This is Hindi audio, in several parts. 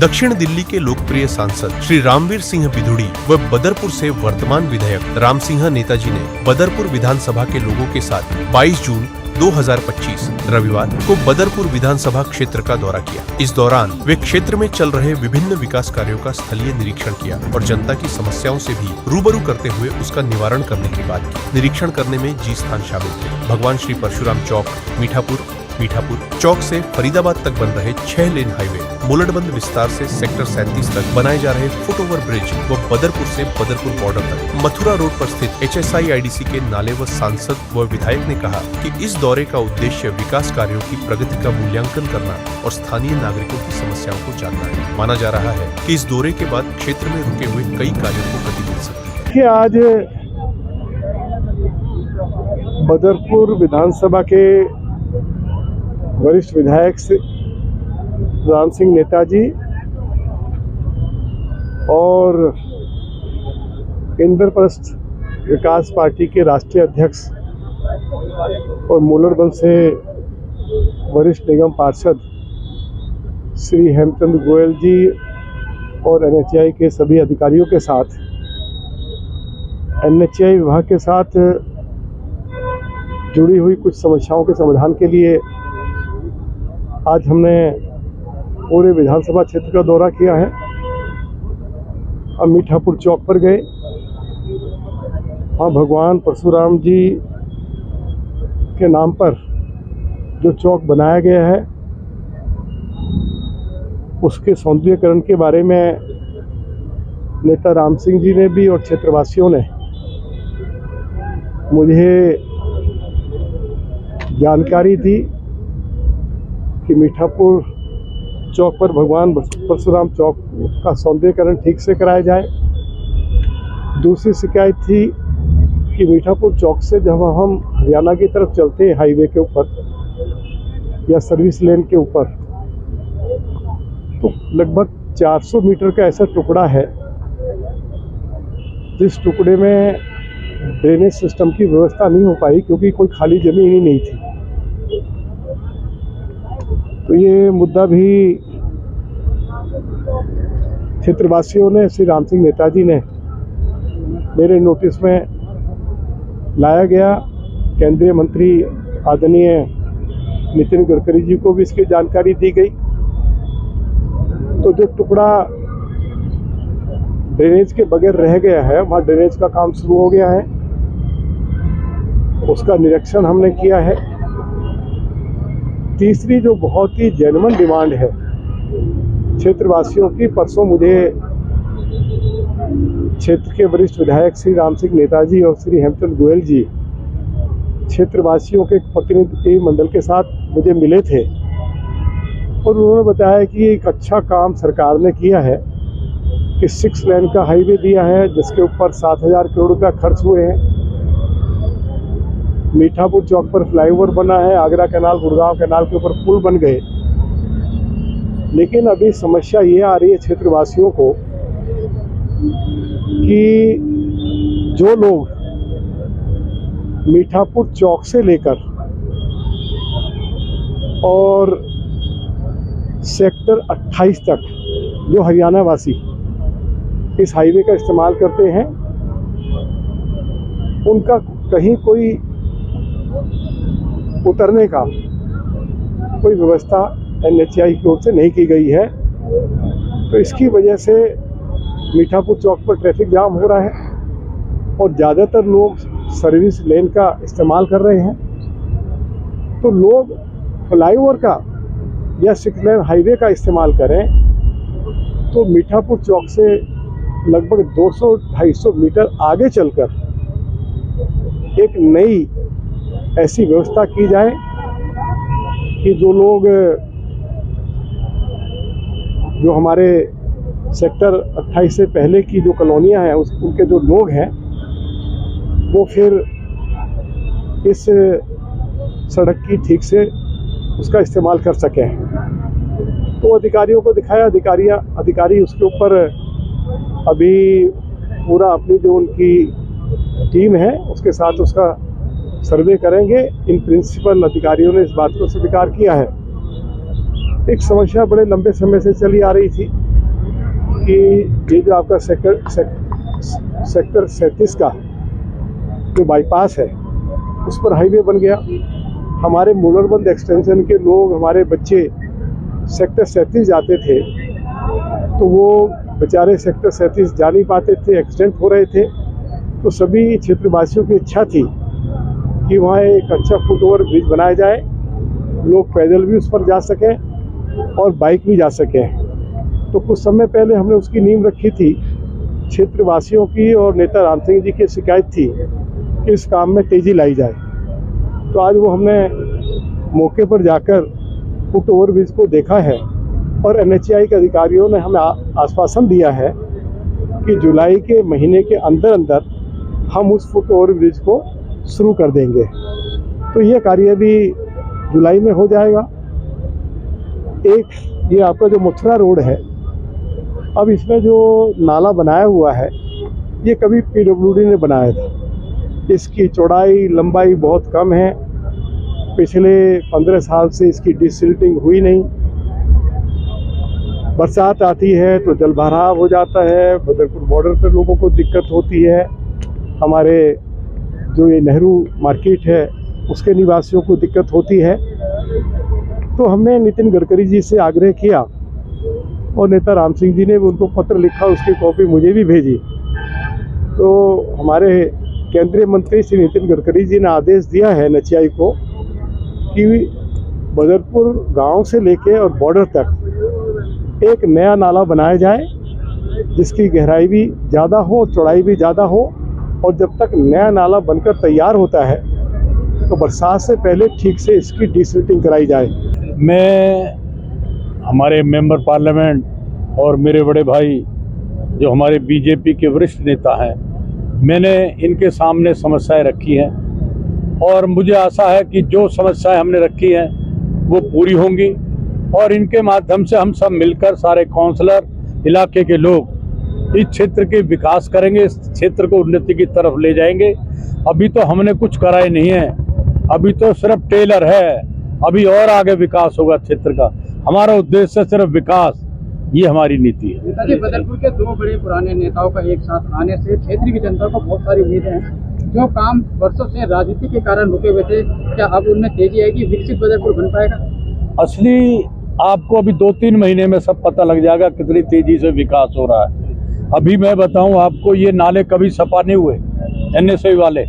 दक्षिण दिल्ली के लोकप्रिय सांसद श्री रामवीर सिंह बिधूड़ी व बदरपुर से वर्तमान विधायक राम सिंह नेताजी ने बदरपुर विधानसभा के लोगों के साथ 22 जून 2025 रविवार को बदरपुर विधानसभा क्षेत्र का दौरा किया। इस दौरान वे क्षेत्र में चल रहे विभिन्न विकास कार्यों का स्थलीय निरीक्षण किया और जनता की समस्याओं से भी रूबरू करते हुए उसका निवारण करने की बात की। निरीक्षण करने में जी स्थान शामिल थे। भगवान श्री परशुराम चौक, मीठापुर चौक से फरीदाबाद तक बन रहे 6 लेन हाईवे, मुलड़बंद विस्तार से सेक्टर 37 तक बनाए जा रहे फुट ओवर ब्रिज व बदरपुर से बदरपुर बॉर्डर तक मथुरा रोड पर स्थित HSIIDC के नाले व सांसद व विधायक ने कहा कि इस दौरे का उद्देश्य विकास कार्यों की प्रगति का मूल्यांकन करना और स्थानीय नागरिकों की समस्याओं को जानना है। माना जा रहा है कि इस दौरे के बाद क्षेत्र में रुके हुए कई कार्यों को गति मिल सकती है। आज बदरपुर विधानसभा के वरिष्ठ विधायक राम सिंह नेताजी और इंद्रप्रस्थ विकास पार्टी के राष्ट्रीय अध्यक्ष और मूलड़बंद से वरिष्ठ निगम पार्षद श्री हेमचंद गोयल जी और NHAI के सभी अधिकारियों के साथ NHAI विभाग के साथ जुड़ी हुई कुछ समस्याओं के समाधान के लिए आज हमने पूरे विधानसभा क्षेत्र का दौरा किया है। हम मीठापुर चौक पर गए। हाँ, भगवान परशुराम जी के नाम पर जो चौक बनाया गया है उसके सौंदर्यीकरण के बारे में नेता राम सिंह जी ने भी और क्षेत्रवासियों ने मुझे जानकारी दी कि मीठापुर चौक पर भगवान परशुराम चौक का सौंदर्यीकरण ठीक से कराया जाए। दूसरी शिकायत थी कि मीठापुर चौक से जब हम हरियाणा की तरफ चलते हैं हाईवे के ऊपर या सर्विस लेन के ऊपर, तो लगभग 400 मीटर का ऐसा टुकड़ा है जिस टुकड़े में ड्रेनेज सिस्टम की व्यवस्था नहीं हो पाई क्योंकि कोई खाली जमीन ही नहीं थी। तो ये मुद्दा भी क्षेत्रवासियों ने, श्री राम सिंह नेताजी ने मेरे नोटिस में लाया गया। केंद्रीय मंत्री आदरणीय नितिन गडकरी जी को भी इसकी जानकारी दी गई। तो जो टुकड़ा ड्रेनेज के बगैर रह गया है, वहाँ ड्रेनेज का काम शुरू हो गया है, उसका निरीक्षण हमने किया है। तीसरी जो बहुत ही जेन्युइन डिमांड है क्षेत्रवासियों की, परसों मुझे क्षेत्र के वरिष्ठ विधायक श्री राम सिंह नेताजी और श्री हेमचंद गोयल जी क्षेत्रवासियों के प्रतिनिधि मंडल के साथ मुझे मिले थे और उन्होंने बताया कि एक अच्छा काम सरकार ने किया है कि 6 लेन का हाईवे दिया है जिसके ऊपर 7,000 करोड़ रुपया खर्च हुए हैं। मीठापुर चौक पर फ्लाईओवर बना है, आगरा कैनाल, गुड़गांव कैनाल के ऊपर पुल बन गए। लेकिन अभी समस्या ये आ रही है क्षेत्रवासियों को कि जो लोग मीठापुर चौक से लेकर और सेक्टर 28 तक जो हरियाणा वासी इस हाईवे का इस्तेमाल करते हैं, उनका कहीं कोई उतरने का कोई व्यवस्था NHAI की ओर से नहीं की गई है। तो इसकी वजह से मीठापुर चौक पर ट्रैफिक जाम हो रहा है और ज़्यादातर लोग सर्विस लेन का इस्तेमाल कर रहे हैं। तो लोग फ्लाईओवर का या 6 लेन हाईवे का इस्तेमाल करें तो मीठापुर चौक से लगभग 200-250 मीटर आगे चलकर एक नई ऐसी व्यवस्था की जाए कि जो लोग जो हमारे सेक्टर 28 से पहले की जो कॉलोनियां हैं उनके जो लोग हैं वो फिर इस सड़क की ठीक से उसका इस्तेमाल कर सकें। तो अधिकारियों को दिखाया, अधिकारी उसके ऊपर अभी पूरा अपनी जो उनकी टीम है उसके साथ उसका सर्वे करेंगे। इन प्रिंसिपल अधिकारियों ने इस बात को स्वीकार किया है। एक समस्या बड़े लंबे समय से चली आ रही थी कि ये जो आपका सेक्टर 37 का जो बाईपास है उस पर हाईवे बन गया। हमारे मुनरबंद एक्सटेंशन के लोग, हमारे बच्चे सेक्टर 37 जाते थे तो वो बेचारे सेक्टर 37 जा नहीं पाते थे, एक्सीडेंट हो रहे थे। तो सभी क्षेत्रवासियों की इच्छा थी कि वहाँ एक अच्छा फुटओवर ब्रिज बनाया जाए, लोग पैदल भी उस पर जा सकें और बाइक भी जा सकें। तो कुछ समय पहले हमने उसकी नींव रखी थी। क्षेत्रवासियों की और नेता राम सिंह जी की शिकायत थी कि इस काम में तेज़ी लाई जाए। तो आज वो हमने मौके पर जाकर फुट ओवर ब्रिज को देखा है और NHAI के अधिकारियों ने हमें आश्वासन दिया है कि जुलाई के महीने के अंदर अंदर हम उस फुट ओवर ब्रिज को शुरू कर देंगे। तो ये कार्य भी जुलाई में हो जाएगा। एक ये आपका जो मथुरा रोड है, अब इसमें जो नाला बनाया हुआ है ये कभी PWD ने बनाया था। इसकी चौड़ाई लंबाई बहुत कम है। पिछले 15 साल से इसकी डिसिल्टिंग हुई नहीं। बरसात आती है तो जल भराव हो जाता है, बदरपुर बॉर्डर पर लोगों को दिक्कत होती है, हमारे जो ये नेहरू मार्केट है उसके निवासियों को दिक्कत होती है। तो हमने नितिन गडकरी जी से आग्रह किया और नेता राम सिंह जी ने उनको पत्र लिखा, उसकी कॉपी मुझे भी भेजी। तो हमारे केंद्रीय मंत्री श्री नितिन गडकरी जी ने आदेश दिया है NHAI को कि बदरपुर गांव से लेके और बॉर्डर तक एक नया नाला बनाया जाए जिसकी गहराई भी ज़्यादा हो, चौड़ाई भी ज़्यादा हो। और जब तक नया नाला बनकर तैयार होता है तो बरसात से पहले ठीक से इसकी डिसिल्टिंग कराई जाए। मैं हमारे मेंबर पार्लियामेंट और मेरे बड़े भाई जो हमारे BJP के वरिष्ठ नेता हैं, मैंने इनके सामने समस्याएं रखी हैं और मुझे आशा है कि जो समस्याएं हमने रखी हैं वो पूरी होंगी और इनके माध्यम से हम सब मिलकर सारे काउंसलर, इलाके के लोग इस क्षेत्र के विकास करेंगे, इस क्षेत्र को उन्नति की तरफ ले जाएंगे। अभी तो हमने कुछ कराए नहीं है, अभी तो सिर्फ टेलर है, अभी और आगे विकास होगा क्षेत्र का। हमारा उद्देश्य सिर्फ विकास, ये हमारी नीति है। नेताजी, बदरपुर के दो बड़े पुराने नेताओं का एक साथ आने से क्षेत्र की जनता को बहुत सारी उम्मीदें हैं। जो काम वर्षों से राजनीति के कारण रुके हुए थे, क्या अब उनमें तेजी आएगी? विकसित बदरपुर बन पाएगा? असली आपको अभी 2-3 महीने में सब पता लग जाएगा कितनी तेजी से विकास हो रहा है। अभी मैं बताऊं आपको, ये नाले कभी सफा नहीं हुए, NSAI वाले,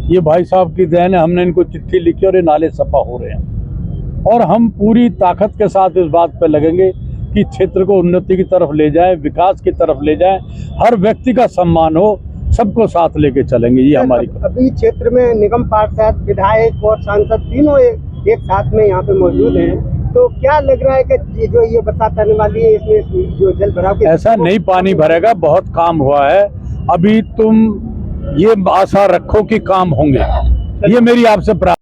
ये भाई साहब की देन है, हमने इनको चिट्ठी लिखी और ये नाले सफा हो रहे हैं। और हम पूरी ताकत के साथ इस बात पे लगेंगे कि क्षेत्र को उन्नति की तरफ ले जाए, विकास की तरफ ले जाए, हर व्यक्ति का सम्मान हो, सबको साथ लेके चलेंगे। ये हमारी अभी क्षेत्र में निगम पार्षद, विधायक और सांसद तीनों एक साथ में यहाँ पे मौजूद हैं। तो क्या लग रहा है कि जो ये बरसात आने वाली है इसमें जो जल भराव ऐसा नहीं पानी भरेगा, बहुत काम हुआ है। अभी तुम ये आशा रखो कि काम होंगे, ये मेरी आपसे प्रार्थना।